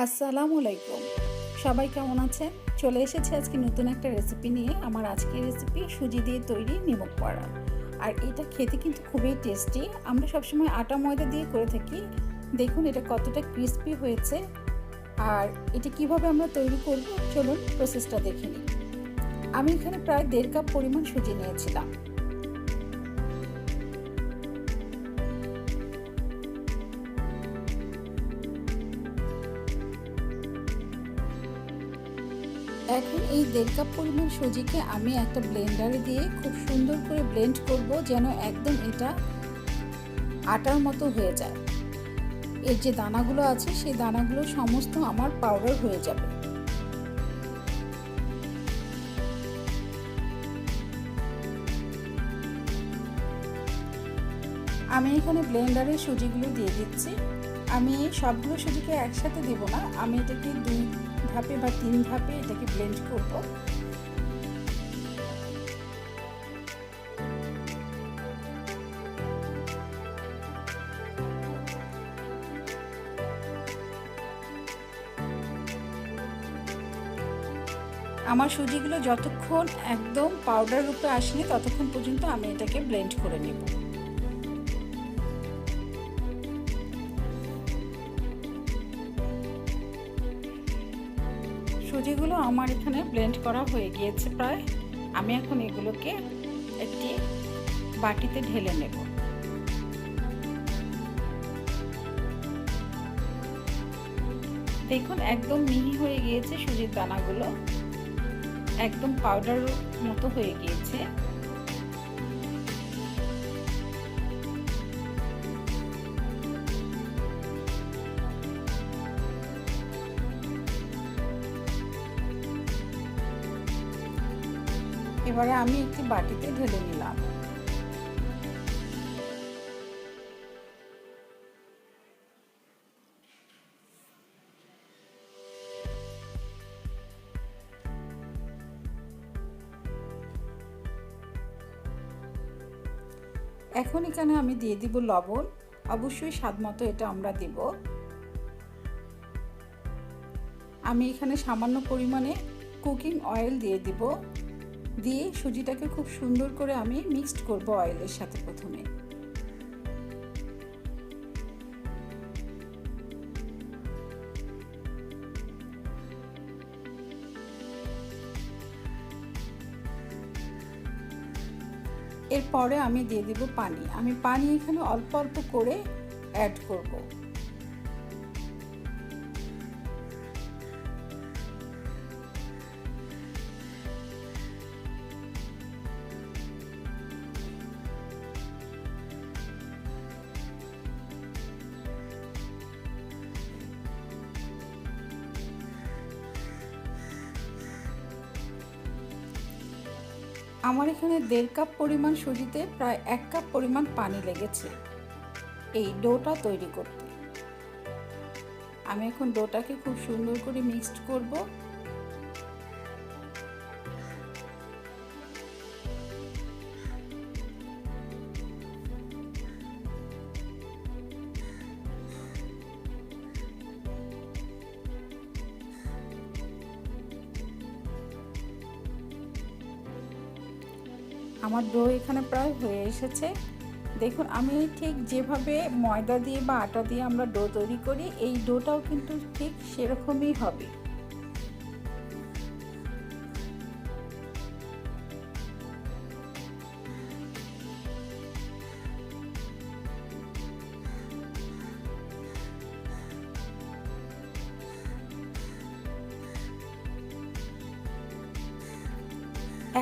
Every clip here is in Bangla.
আসসালামু আলাইকুম। সবাই কেমন আছেন? চলে এসেছি আজকে নতুন একটা রেসিপি নিয়ে। আমার আজকের রেসিপি সুজি দিয়ে তৈরি নিমক পড়া। আর এটা খেতে কিন্তু খুবই টেস্টি। আমরা সবসময় আটা ময়দা দিয়ে করে থাকি। দেখুন এটা কতটা ক্রিস্পি হয়েছে। আর এটা কিভাবে আমরা তৈরি করব চলুন প্রসেসটা দেখে নিই। আমি এখানে প্রায় 1.5 কাপ পরিমাণ সুজি নিয়েছিলাম। এখন এই 1.5 কাপ পরিমাণ সুজিকে আমি একটা ব্লেন্ডারে দিয়ে খুব সুন্দর করে ব্লেন্ড করব যেন একদম এটা আটার মতো হয়ে যায়। এর যে দানাগুলো আছে সেই দানাগুলো সমস্ত আমার পাউডার হয়ে যাবে। আমি এখানে ব্লেন্ডারে সুজিগুলো দিয়ে দিচ্ছি। আমি সবগুলো সুজিকে একসাথে দেব না, আমি এটাকে 2 ধাপে বা 3 ধাপে এটাকে ব্লেন্ড করব। আমার সুজিগুলো যতক্ষণ একদম পাউডার রূপে আসেনি ততক্ষণ পর্যন্ত আমি এটাকে ব্লেন্ড করে নেব। সুজিগুলো আমার এখানে ব্লেন্ড করা হয়ে গিয়েছে প্রায়। আমি এখন এগুলোকে একটি বাটিতে ঢেলে নেব। দেখুন একদম মিহি হয়ে গিয়েছে সুজির দানাগুলো, একদম পাউডার মতো হয়ে গিয়েছে। এবারে আমি একটি বাটিতে ঢেলে নিলাম। এখন এখানে আমি দিয়ে দিব লবণ, অবশ্যই স্বাদ মতো এটা আমরা দিব। আমি এখানে সামান্য পরিমাণে কুকিং অয়েল দিয়ে দিব। দিয়ে সুজিটাকে খুব সুন্দর করে আমি মিক্সড করব অয়েলের সাথে। প্রথমে এরপরে আমি দিয়ে দিব পানি। আমি পানি এখানে অল্প অল্প করে অ্যাড করব। আমার এখানে 1.5 কাপ পরিমাণ সুজিতে প্রায় 1 কাপ পরিমাণ পানি লেগেছে এই ডোটা তৈরি করতে। আমি এখন ডোটাকে খুব সুন্দর করে মিক্সড করব। আমার ডো এখানে প্রায় হয়ে এসেছে। দেখুন আমি ঠিক যেভাবে ময়দা দিয়ে বা আটা দিয়ে আমরা ডো তৈরি করি এই ডোটাও কিন্তু ঠিক সেরকমই হবে।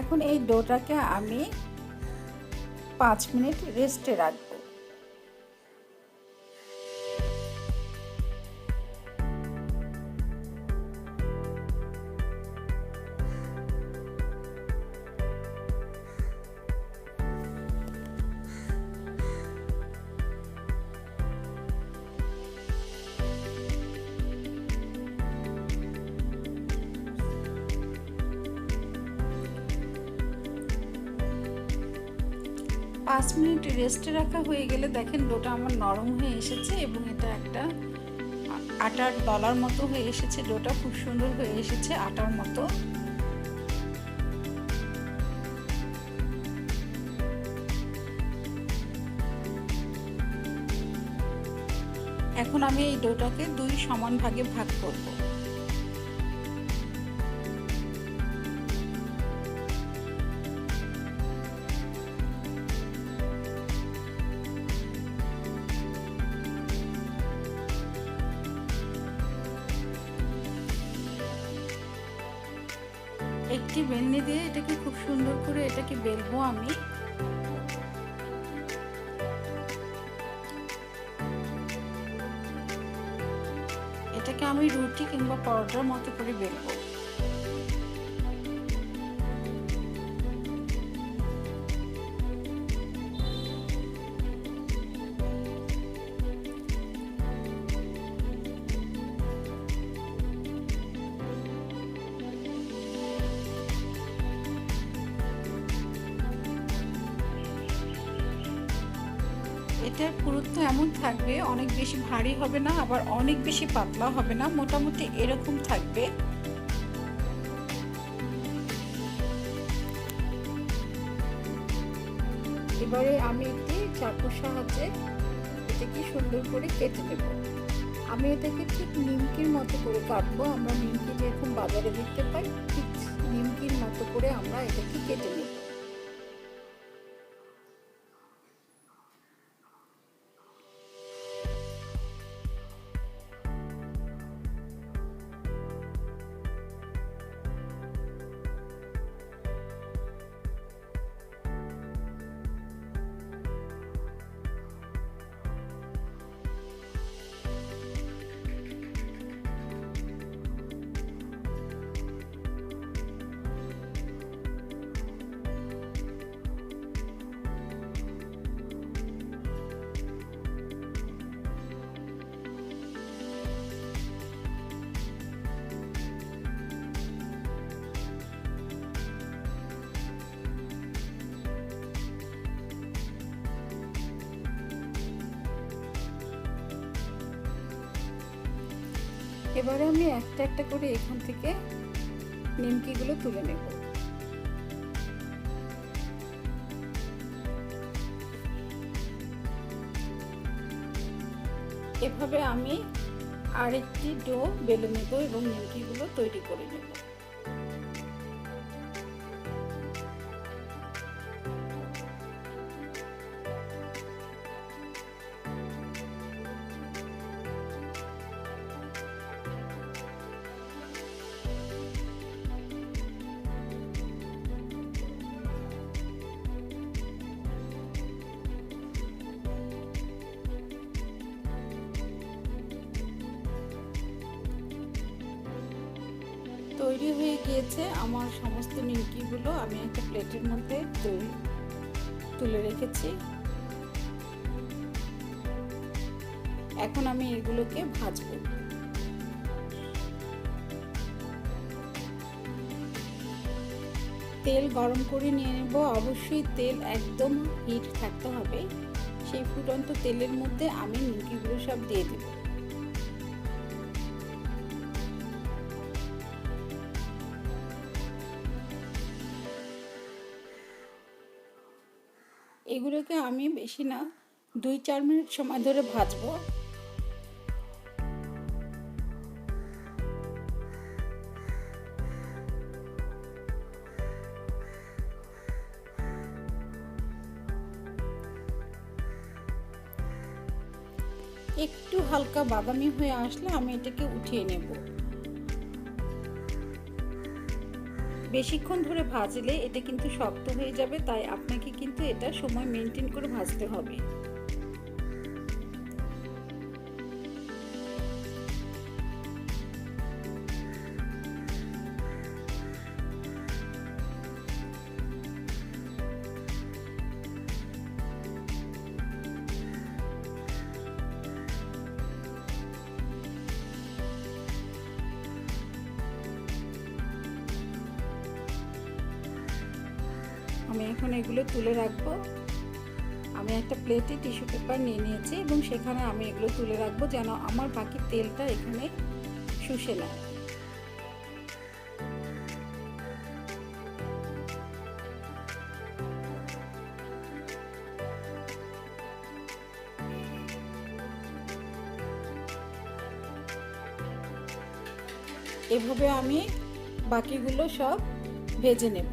এখন এই ডোটাকে আমি 5 মিনিট রেস্টে রাখবো। পাঁচ মিনিট রেস্টে রাখা হয়ে গেলে দেখেন ডোটা আমার নরম হয়ে এসেছে এবং এটা একটা আটার দলার মতো হয়ে এসেছে, ডোটা খুব সুন্দর হয়ে এসেছে আটার মতো। এখন আমি এই ডোটাকে 2 সমান ভাগে ভাগ করব। একটি বেলনি দিয়ে এটাকে খুব সুন্দর করে এটাকে বেলবো আমি। এটাকে আমি রুটি কিংবা পরোটার মতো করে বেলবো। এটার পুরুত্ব এমন থাকবে, অনেক বেশি ভারী হবে না আবার অনেক বেশি পাতলা হবে না, মোটামুটি এরকম থাকবে। এবারে আমি একটি চাকুর সাহায্যে এটাকে সুন্দর করে কেটে নেব। আমি এটাকে ঠিক নিমকির মতো করে কাটবো। আমরা নিমকি যেরকম বাজারে দেখতে পাই ঠিক নিমকির মতো করে আমরা এটাকে কেটে নেব। এবারে আমি একটা একটা করে এখান থেকে নিমকিগুলো তুলে নেব। এভাবে আমি আরেকটি ডো বেলে নেব এবং নিমকিগুলো তৈরি করে নেব। তৈরি হয়ে গিয়েছে আমার সমস্ত নিমকিগুলো। আমি একটা প্লেটের মধ্যে তুলে রেখেছি। এখন আমি এগুলোকে ভাজবো। তেল গরম করে নিয়ে নেব। অবশ্যই তেল একদম হিট থাকতে হবে। সেই ফুটন্ত তেলের মধ্যে আমি নিমকিগুলো সব দিয়ে দেব। এগুলোকে আমি বেশি না 2-4 মিনিট সময় ধরে ভাজবো। একটু হালকা বাদামি হয়ে আসলে আমি এটাকে উঠিয়ে নেব। বেশিক্ষণ ধরে ভাজলে এটা কিন্তু শক্ত হয়ে যাবে, তাই আপনাকে কিন্তু এটা সময় মেনটেন করে ভাজতে হবে। আমি এখন এগুলো তুলে রাখবো। আমি একটা প্লেটে টিস্যু পেপার নিয়ে নিয়েছি এবং সেখানে আমি এগুলো তুলে রাখবো যেন আমার বাকি তেলটা এখানে শুষে নেয়। এভাবে আমি বাকিগুলো সব ভেজে নেব।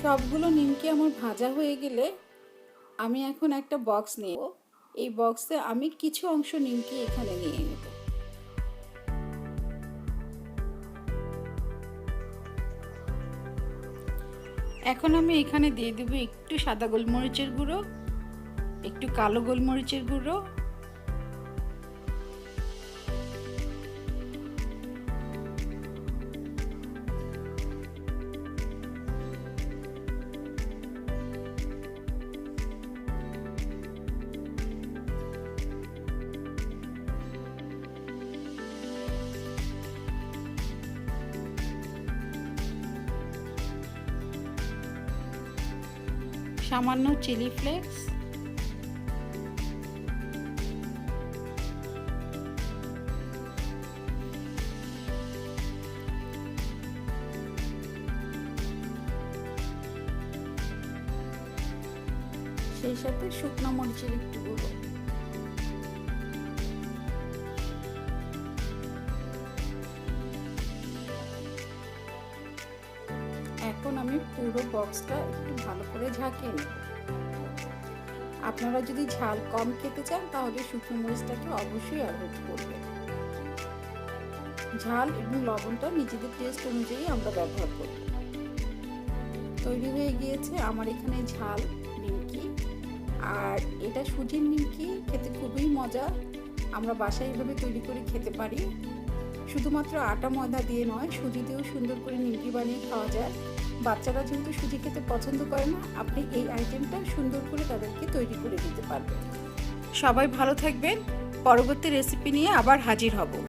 সবগুলো নিমকি আমার ভাজা হয়ে গেলে আমি এখন একটা বক্স নেব। এই বক্সে আমি কিছু অংশ নিমকি এখানে নিয়ে নেব। এখন আমি এখানে দিয়ে দেব একটু সাদা গোলমরিচের গুঁড়ো, একটু কালো গোলমরিচের গুঁড়ো, সামান্য চিলি ফ্লেক্স, সেই সাথে শুকনো মরিচের একটু গুঁড়ো। এখন আমি পুরো বক্সটা একটু ভালো করে ঝাঁকিয়ে নেব। আপনারা যদি ঝাল কম খেতে চান তাহলে শুকনো মরিচটাকে অবশ্যই অ্যাভয়েড করবেন। ঝাল এবং লবণটা নিজেদের টেস্ট অনুযায়ী আমরা ব্যবহার করব। তৈরি হয়ে গিয়েছে আমার এখানে ঝাল নিমকি। আর এটা সুজির নিমকি খেতে খুবই মজা। আমরা বাসায় এভাবে তৈরি করে খেতে পারি। শুধুমাত্র আটা ময়দা দিয়ে নয়, সুজি দিয়েও সুন্দর করে নিমকি বানিয়ে খাওয়া যায়। বাচ্চারা যেহেতু সুজি খেতে পছন্দ করে না, আপনি এই আইটেমটা সুন্দর করে তাদেরকে তৈরি করে দিতে পারবেন। সবাই ভালো থাকবেন। পরবর্তী রেসিপি নিয়ে আবার হাজির হব।